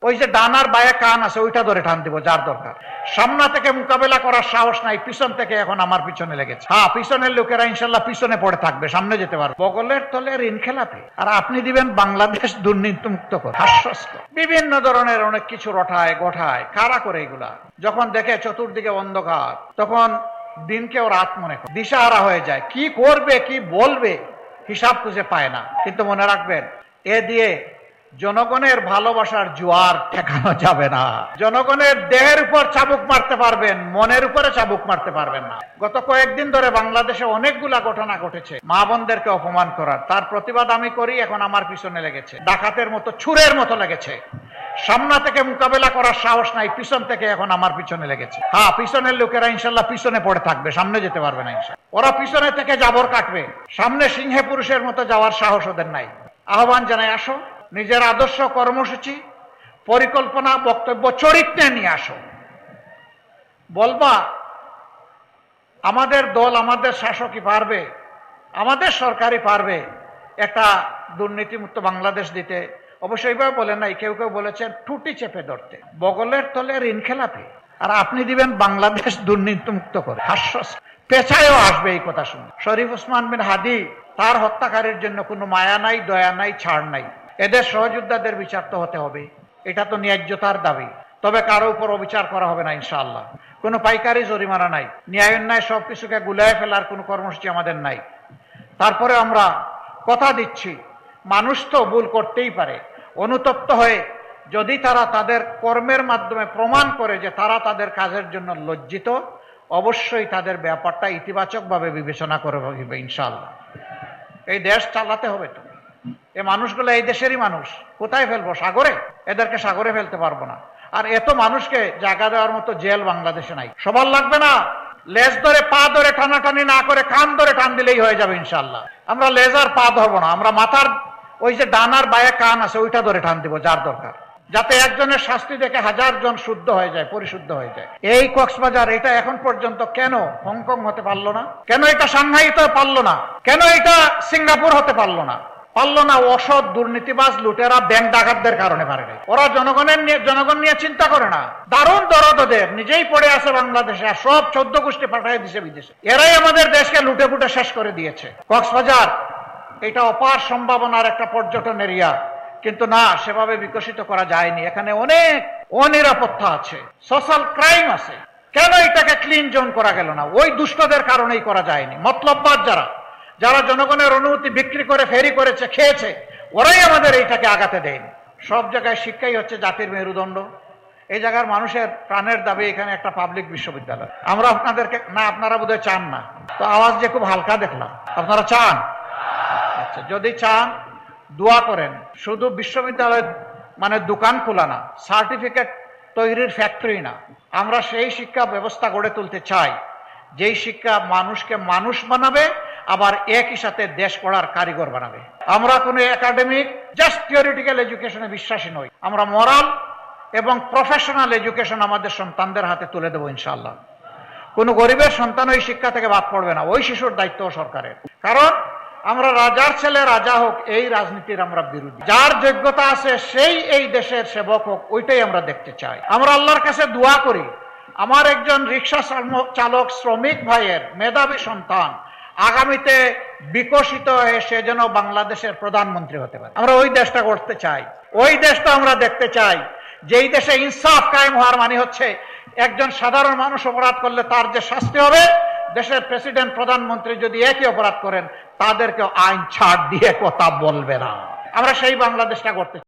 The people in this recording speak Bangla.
ওই যে ডানার বায়ে কান আছে ওইটা ধরে টান দিব যার দরকার। সামনে থেকে মোকাবেলা করার সাহস নাই, পিছন থেকে এখন আমার পিছনে লেগেছে। হ্যাঁ, পিছনের লোকেরা ইনশাল্লাহ পিছনে পড়ে থাকবে, সামনে যেতে পারবে। বগলের তলে ঋণ খেলাপি, আর আপনি দিবেন বাংলাদেশ দুর্নীতি মুক্ত করে। হাস্যস্কর বিভিন্ন ধরনের অনেক কিছু রটায় গঠায়। কারা করে এগুলা? যখন দেখে চতুর্দিকে অন্ধকার, তখন দিনকেও রাত মনে করে দিশাহারা হয়ে যায়। কি করবে কি বলবে হিসাব খুঁজে পায় না। কিন্তু মনে রাখবেন, এ দিয়ে জনগণের ভালোবাসার জোয়ার ঠেকানো যাবে না। জনগণের দেহের উপর চাবুক মারতে পারবেন, মনের উপরে চাবুক মারতে পারবেন না। গত কয়েকদিন ধরে বাংলাদেশে অনেকগুলা ঘটনা ঘটেছে মা বোনদেরকে অপমান করার। তার প্রতিবাদ আমি করি, এখন আমার পিছনে লেগেছে, ডাকাতের মতো ছুরের মতো লেগেছে। সামনে থেকে মোকাবেলা করার সাহস নাই, পিছন থেকে এখন আমার পিছনে লেগেছে। হ্যাঁ, পিছনের লোকেরা ইনশাল্লাহ পিছনে পড়ে থাকবে, সামনে যেতে পারবে না ইনশাল্লাহ। ওরা পিছনে থেকে জাবর কাটবে, সামনে সিংহে পুরুষের মতো যাওয়ার সাহস ওদের নাই। আহ্বান জানাই, আসো, নিজের আদর্শ, কর্মসূচি, পরিকল্পনা, বক্তব্য, চরিত্র নিয়ে আসো। বলবা আমাদের দল, আমাদের শাসকই পারবে, আমাদের সরকারই পারবে একটা দুর্নীতিমুক্ত বাংলাদেশ দিতে। অবশ্যই এইভাবে বলেন নাই, কেউ কেউ বলেছেন টুটি চেপে ধরতে। বগলের তলে ঋণ খেলাপি, আর আপনি দিবেন বাংলাদেশ দুর্নীতিমুক্ত করে। হাস্যস্কর। পেছায়ও আসবে এই কথা শুনে। শরীফ ওসমান বিন হাদি, তার হত্যাকারীর জন্য কোনো মায়া নাই, দয়া নাই, ছাড় নাই। এদের সহযোদ্ধাদের বিচার তো হতে হবে, এটা তো ন্যায্যতার দাবি। তবে কারো উপর অবিচার করা হবে না ইনশাআল্লাহ। কোনো পাইকারি জরিমানা নাই, ন্যায় অন্যায় সবকিছুকে গুলায় ফেলার কোনো কর্মসূচি আমাদের নাই। তারপরে আমরা কথা দিচ্ছি, মানুষ তো ভুল করতেই পারে। অনুতপ্ত হয়ে যদি তারা তাদের কর্মের মাধ্যমে প্রমাণ করে যে তারা তাদের কাজের জন্য লজ্জিত, অবশ্যই তাদের ব্যাপারটা ইতিবাচকভাবে বিবেচনা করে হবে ইনশাআল্লাহ। এই দেশ চালাতে হবে তো। এই মানুষগুলো এই দেশেরই মানুষ। কোথায় ফেলবো? সাগরে? এদেরকে সাগরে ফেলতে পারবো না। আর এত মানুষকে জায়গা দেওয়ার মতো জেল বাংলাদেশে নাই। সবার লাগবে না, লেজ ধরে পা ধরে টানাটানি না করে কান ধরে টান দিলেই হয়ে যাবে ইনশাআল্লাহ। আমরা লেজ আর পা ধরবো না, আমরা মাথার ওই যে ডানার বায়ে কান আছে ওইটা ধরে টান দিব যার দরকার, যাতে একজনের শাস্তি দেখে 1000 জন শুদ্ধ হয়ে যায়, পরিশুদ্ধ হয়ে যায়। এই কক্সবাজার, এটা এখন পর্যন্ত কেন হংকং হতে পারলো না? কেন এটা সাংহাই হতে পারলো না? কেন এটা সিঙ্গাপুর হতে পারলো না? অসৎ দুর্নীতিবাজ লুটেরা ব্যাংক ডাকাতদের কারণে পারে নাই। ওরা জনগণ নিয়ে চিন্তা করে না। দারুণ দরদ ওদের, নিজেই পড়ে আছে বাংলাদেশে, আর সব 14 গোষ্ঠী পাঠায় দিছে বিদেশে। এরাই আমাদের দেশকে লুটে ফুটে শেষ করে দিয়েছে। কক্সবাজার এটা অপার সম্ভাবনার একটা পর্যটন এরিয়া, কিন্তু না, সেভাবে বিকশিত করা যায়নি। এখানে অনেক অনিরাপত্তা আছে, সোশ্যাল ক্রাইম আছে। কেন এটাকে ক্লিন জোন করা গেল না? ওই দুষ্টদের কারণেই করা যায়নি। মতলববাজ যারা জনগণের অনুমতি বিক্রি করে ফেরি করেছে, খেয়েছে, ওরাই আমাদের এইটাকে আগাতে দেয়নি। সব জায়গায় শিক্ষাই হচ্ছে জাতির মেরুদণ্ড। এই জায়গার মানুষের প্রাণের দাবি এখানে একটা পাবলিক বিশ্ববিদ্যালয়। আমরা আপনাদেরকে না, আপনারা বোধহয় চান না, তো আওয়াজ যে খুব হালকা দেখলাম। আপনারা চান? আচ্ছা, যদি চান দোয়া করেন। শুধু বিশ্ববিদ্যালয় মানে দোকান খোলা না, সার্টিফিকেট তৈরির ফ্যাক্টরি না। আমরা সেই শিক্ষা ব্যবস্থা গড়ে তুলতে চাই যেই শিক্ষা মানুষকে মানুষ বানাবে, আবার একই সাথে দেশ গড়ার কারিগর বানাবে। আমরা কোনো একাডেমিক জাস্ট থিওরিটিক্যাল এডুকেশনে বিশ্বাসী নই। আমরা মোরাল এবং প্রফেশনাল এডুকেশন আমাদের সন্তানদের হাতে তুলে দেবো ইনশাআল্লাহ। কোনো গরিবের সন্তান ওই শিক্ষা থেকে বাদ পড়বে না। ওই শিশুর দায়িত্ব সরকারের। কারণ আমরা রাজার ছেলে রাজা হোক, এই রাজনীতির আমরা বিরোধী। যার যোগ্যতা আছে সেই এই দেশের সেবক হোক, ওইটাই আমরা দেখতে চাই। আমরা আল্লাহর কাছে দোয়া করি, আমার একজন রিক্সা চালক শ্রমিক ভাইয়ের মেধাবী সন্তান আগামীতে বিকশিত হয়ে সে যেন বাংলাদেশের প্রধানমন্ত্রী হতে পারে। আমরা ওই দেশটা করতে চাই। ওই দেশটা আমরা দেখতে চাই যেই দেশে ইনসাফ কায়েম হওয়ার মানে হচ্ছে একজন সাধারণ মানুষ অপরাধ করলে তার যে শাস্তি হবে, দেশের প্রেসিডেন্ট প্রধানমন্ত্রী যদি একই অপরাধ করেন তাদেরকে আইন ছাড় দিয়ে কথা বলবে না। আমরা সেই বাংলাদেশটা করতে চাই।